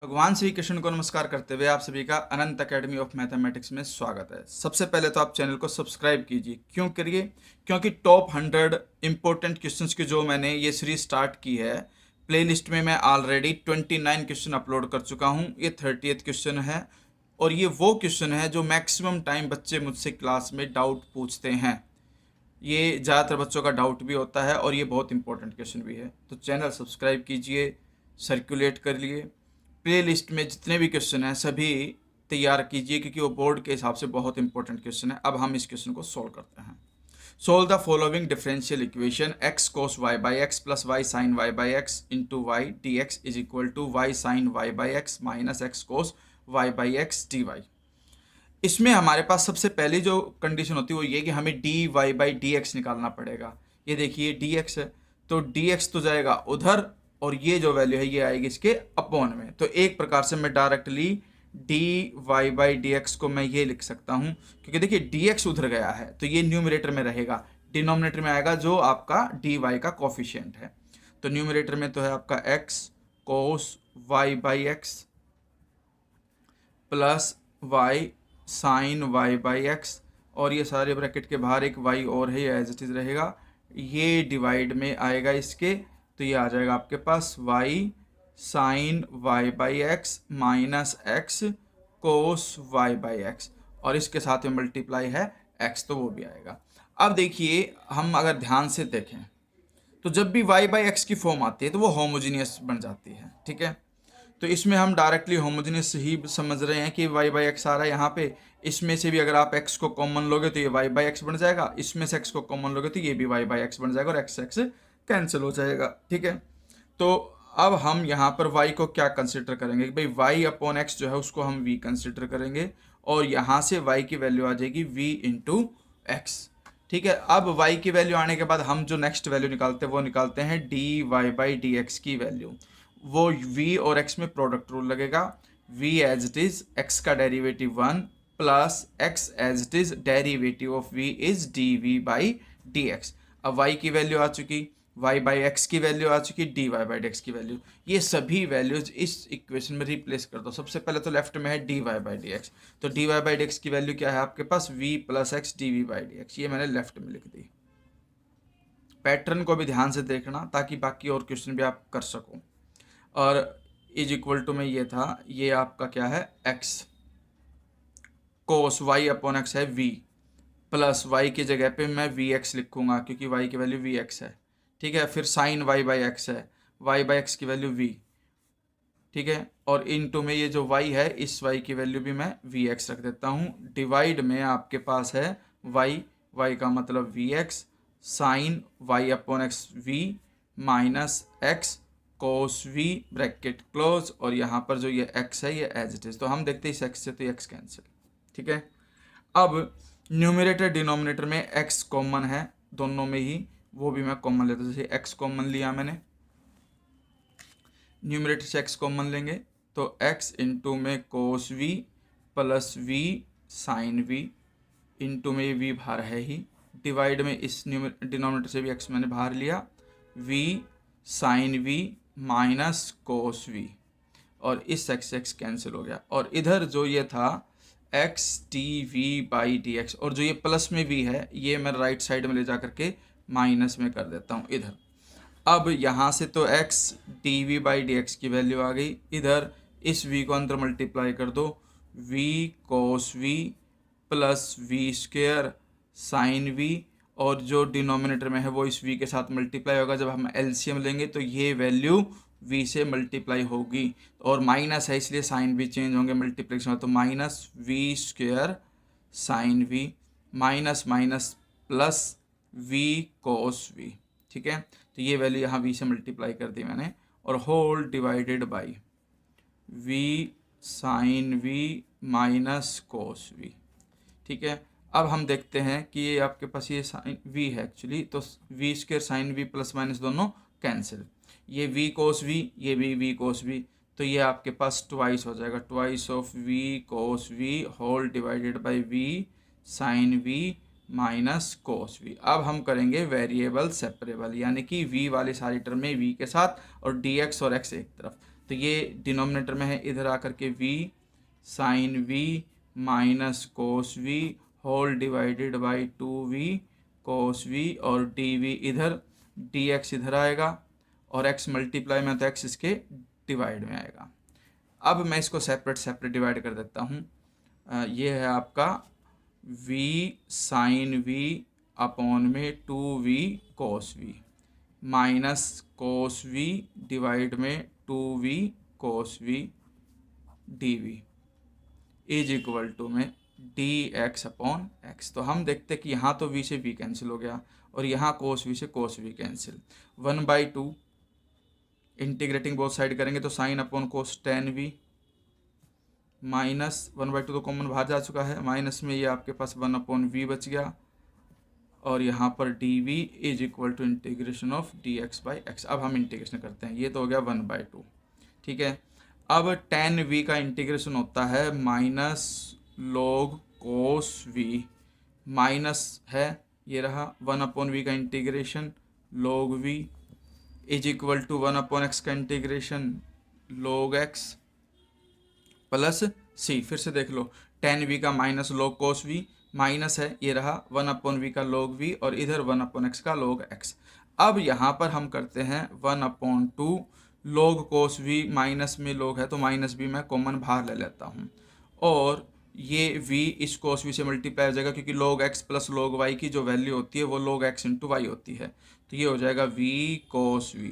भगवान श्री कृष्ण को नमस्कार करते हुए आप सभी का अनंत अकेडमी ऑफ मैथमेटिक्स में स्वागत है। सबसे पहले तो आप चैनल को सब्सक्राइब कीजिए। क्यों करिए? क्योंकि टॉप 100 इम्पोर्टेंट क्वेश्चंस की जो मैंने ये सीरीज स्टार्ट की है, प्लेलिस्ट में मैं ऑलरेडी 29 क्वेश्चन अपलोड कर चुका हूँ। ये 30th क्वेश्चन है और ये वो क्वेश्चन है जो मैक्सिमम टाइम बच्चे मुझसे क्लास में डाउट पूछते हैं। ये ज़्यादातर बच्चों का डाउट भी होता है और ये बहुत इंपॉर्टेंट क्वेश्चन भी है। तो चैनल सब्सक्राइब कीजिए, सर्कुलेट कर लिए, प्ले लिस्ट में जितने भी क्वेश्चन हैं सभी तैयार कीजिए क्योंकि वो बोर्ड के हिसाब से बहुत इंपॉर्टेंट क्वेश्चन है। अब हम इस क्वेश्चन को सॉल्व करते हैं। Solve the following differential equation x cos y by x plus y sin y by x into y d x is equal to y sin y by x minus x cos y by x dy। इसमें हमारे पास सबसे पहली जो condition होती है वो ये कि हमें d y by d x निकालना पड़ेगा। ये देखिए डी एक्स है तो डी एक्स तो जाएगा उधर और ये जो वैल्यू है ये आएगी इसके अपॉन में। तो एक प्रकार से मैं directly d y by d x को मैं ये लिख सकता हूँ क्योंकि देखिए डी एक्स उधर गया है तो ये न्यूमरेटर में रहेगा, डिनोमिनेटर में आएगा जो आपका डी वाई का कोफिशिएंट है। तो न्यूमरेटर में तो है आपका x cos y by x plus y sine y by x और ये सारे ब्रैकेट के बाहर एक वाई और है, ये एज इट इज रहेगा। ये डिवाइड में आएगा इसके तो ये आ जाएगा आपके पास y sine y by x minus x cos y by x और इसके साथ में मल्टीप्लाई है एक्स तो वो भी आएगा। अब देखिए हम अगर ध्यान से देखें तो जब भी वाई बाई एक्स की फॉर्म आती है तो वो होमोजीनियस बन जाती है, ठीक है। तो इसमें हम डायरेक्टली होमोजेनियस ही समझ रहे हैं कि वाई बाई एक्स आ रहा है यहाँ पे। इसमें से भी अगर आप एक्स को कॉमन लोगे तो ये वाई बाई एक्स बन जाएगा, इसमें से एक्स को कॉमन लोगे तो ये भी वाई बाई एक्स बन जाएगा और एक्स एक्स कैंसिल हो जाएगा, ठीक है। तो अब हम यहाँ पर वाई को क्या कंसिडर करेंगे? भाई वाई अपॉन एक्स जो है उसको हम वी कंसिडर करेंगे और यहाँ से वाई की वैल्यू आ जाएगी वी इंटू एक्स, ठीक है। अब y की वैल्यू आने के बाद हम जो नेक्स्ट वैल्यू निकालते हैं वो निकालते हैं d y by d x की वैल्यू। वो v और x में प्रोडक्ट रूल लगेगा। v as it is x का derivative 1 plus x as it is derivative of v is d v by d x. अब y की value आ चुकी, y बाई एक्स की वैल्यू आ चुकी, d y by d x की value. ये सभी वैल्यूज इस इक्वेशन में रिप्लेस कर दो। सबसे पहले तो लेफ्ट में है d y by d x, तो d y by d x की वैल्यू क्या है आपके पास? v plus x d v by d x. ये मैंने लेफ्ट में लिख दी। पैटर्न को भी ध्यान से देखना ताकि बाकी और क्वेश्चन भी आप कर सको। और इज इक्वल टू में ये था, ये आपका क्या है? X cos Y upon x है v प्लस वाई की जगह पे मैं वी एक्स लिखूंगा क्योंकि वाई की वैल्यू वी एक्स है, ठीक है। फिर साइन वाई बाई एक्स है, वाई बाई एक्स की वैल्यू v, ठीक है। और इन टू में ये जो y है इस y की वैल्यू भी मैं वी एक्स रख देता हूँ। डिवाइड में आपके पास है y, y का मतलब v x sine y upon x v minus x cos v bracket close और यहाँ पर जो ये x है ये एज इट इज। तो हम देखते हैं इस x से तो x कैंसिल, ठीक है। अब न्यूमरेटर डिनोमिनेटर में x कॉमन है दोनों में ही, वो भी मैं कॉमन लेता हूँ। जैसे x कॉमन लिया मैंने, न्यूमरेटर से x कॉमन लेंगे तो x इंटू में cos v plus v sine v into में v बाहर है ही, डिवाइड में इस डिनोमिनेटर से भी x मैंने बाहर लिया, v sine v minus cos v और इस x कैंसिल हो गया। और इधर जो ये था x d v by d x और जो ये प्लस में v है ये मैं राइट साइड में ले जा करके माइनस में कर देता हूँ इधर। अब यहाँ से तो x d v by d x की वैल्यू आ गई, इधर इस v को अंदर मल्टीप्लाई कर दो, v cos v plus v square sine v और जो डिनोमिनेटर में है वो इस v के साथ मल्टीप्लाई होगा। जब हम एलसीएम लेंगे तो ये वैल्यू v से मल्टीप्लाई होगी और माइनस है इसलिए साइन भी चेंज होंगे मल्टीप्लिकेशन, तो minus v square sine v minus minus plus v cos v, ठीक है। तो ये वैल्यू यहाँ v से मल्टीप्लाई कर दी मैंने और whole divided by v sine v minus cos v, ठीक है। अब हम देखते हैं कि ये आपके पास ये साइन v है एक्चुअली, तो v square sine v plus minus दोनों कैंसिल, ये v कोस v ये भी v कोस v, तो ये आपके पास ट्वाइस हो जाएगा, twice of v cos v whole divided by v sine v minus cos v। अब हम करेंगे वेरिएबल सेपरेबल, यानी कि v वाली सारी टर्म में v के साथ और dx और x एक तरफ। तो ये डिनोमिनेटर में है, इधर आकर के v sine v minus cos v whole divided by 2v cos v और dv इधर, dx इधर आएगा और x मल्टीप्लाई में तो x इसके डिवाइड में आएगा। अब मैं इसको सेपरेट डिवाइड कर देता हूँ। ये है आपका v साइन v अपॉन में 2v cos v minus cos v divide में 2v cos v dv is equal to में dx अपॉन x। तो हम देखते कि यहाँ तो v से v कैंसिल हो गया और यहाँ कोस v से कोस v cancel. 1/2 integrating both side करेंगे तो साइन अपॉन कोस टेन v माइनस 1/2 तो कॉमन बाहर जा चुका है, माइनस में ये आपके पास 1/v बच गया और यहाँ पर dv is equal to integration of dx by x। अब हम इंटीग्रेशन करते हैं, ये तो हो गया 1/2, ठीक है। अब tan v का इंटीग्रेशन होता है minus log cos v, minus है ये रहा 1/v का integration log v is equal to 1/x का integration log x plus c। फिर से देख लो, tan v का minus log cos v, minus है ये रहा 1/v का log v और इधर 1/x का log x। अब यहाँ पर हम करते हैं 1/2 log cos v, माइनस में log है तो माइनस भी मैं कॉमन बाहर ले लेता हूँ और ये v इस cos v से मल्टीप्लाई हो जाएगा क्योंकि log x plus log y की जो वैल्यू होती है वो log x इंटू वाई होती है। तो ये हो जाएगा v cos v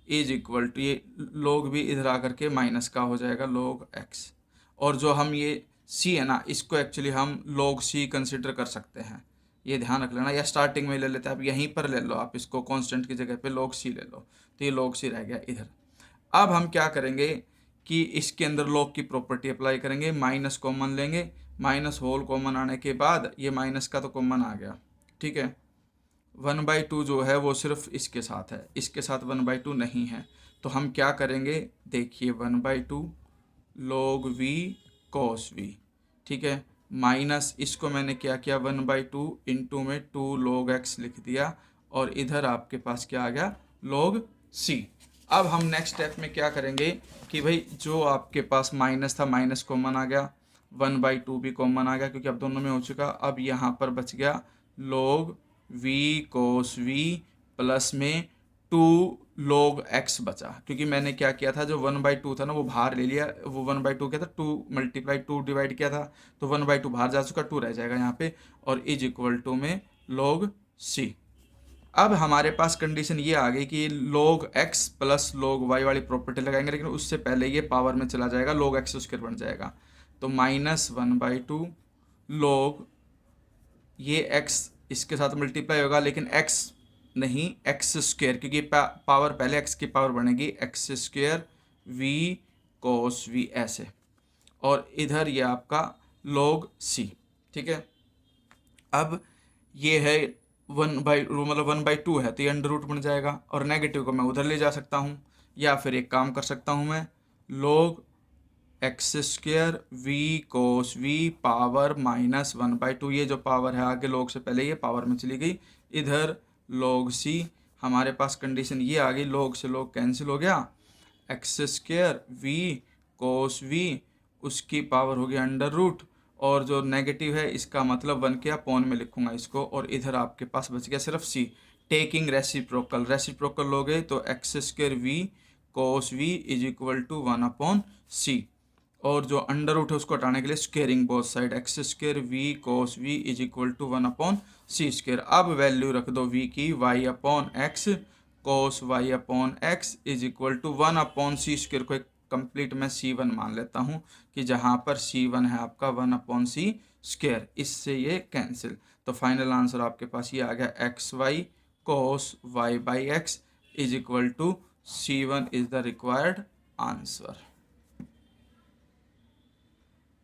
is equal to, ये log v इधर आकर के माइनस का हो जाएगा log x और जो हम ये c है ना, इसको एक्चुअली हम log c कंसिडर कर सकते हैं, ये ध्यान रख लेना। या स्टार्टिंग में ले लेते हैं, आप यहीं पर ले लो, आप इसको कांस्टेंट की जगह पे log c ले लो, तो ये log c रह गया इधर। अब हम क्या करेंगे कि इसके अंदर log की प्रॉपर्टी अप्लाई करेंगे, माइनस कॉमन लेंगे, माइनस होल कॉमन आने के बाद ये माइनस का तो कॉमन आ गया, ठीक है। 1/2 जो है वो सिर्फ इसके साथ है, इसके साथ 1/2 नहीं है, तो हम क्या करेंगे देखिए 1/2 log v cos v, ठीक है, माइनस इसको मैंने क्या किया 1/2 इंटू में 2 log x लिख दिया और इधर आपके पास क्या आ गया log c। अब हम नेक्स्ट स्टेप में क्या करेंगे कि भाई जो आपके पास माइनस था माइनस कॉमन आ गया, 1/2 भी कॉमन आ गया क्योंकि अब दोनों में हो चुका। अब यहाँ पर बच गया log v cos v plus में 2 log x बचा, क्योंकि मैंने क्या किया था जो 1/2 था ना वो बाहर ले लिया, वो 1/2 क्या था 2 मल्टीप्लाई 2 डिवाइड किया था तो 1/2 बाहर जा चुका, 2 रह जाएगा यहाँ पे और इज इक्वल टू में log c। अब हमारे पास कंडीशन ये आ गई कि log x plus log y वाली प्रॉपर्टी लगाएंगे, लेकिन उससे पहले ये पावर में चला जाएगा, log x स्क्वायर बन जाएगा तो -1/2 log ये x इसके साथ मल्टीप्लाई होगा लेकिन x नहीं x स्क्वायर, क्योंकि पावर पहले x की पावर बनेगी x square v cos v ऐसे और इधर ये आपका log c, ठीक है। अब ये है 1/2 है तो ये अंडर रूट बन जाएगा और नेगेटिव को मैं उधर ले जा सकता हूँ या फिर एक काम कर सकता हूँ मैं log x square v cos v power -1/2, ये जो पावर है आगे log से पहले ये पावर में चली गई, इधर log c। हमारे पास कंडीशन ये आ गई, log से log कैंसिल हो गया, x square v cos v उसकी पावर हो गई अंडर रूट और जो नेगेटिव है इसका मतलब 1 के अपॉन में लिखूंगा इसको और इधर आपके पास बच गया सिर्फ c। टेकिंग रेसिप्रोकल लोगे तो x square v cos v is equal to 1/c और जो अंडर रूट है उसको हटाने के लिए squaring both side, x square v cos v is equal to 1/c square. अब वैल्यू रख दो v की y/x cos y/x is equal to 1/c square को एक कंप्लीट मैं c1 मान लेता हूँ कि जहाँ पर c1 है आपका 1/c स्क्वायर, इससे ये कैंसिल। तो फाइनल आंसर आपके पास ये आ गया xy cos y/x is equal to c1 is the required answer.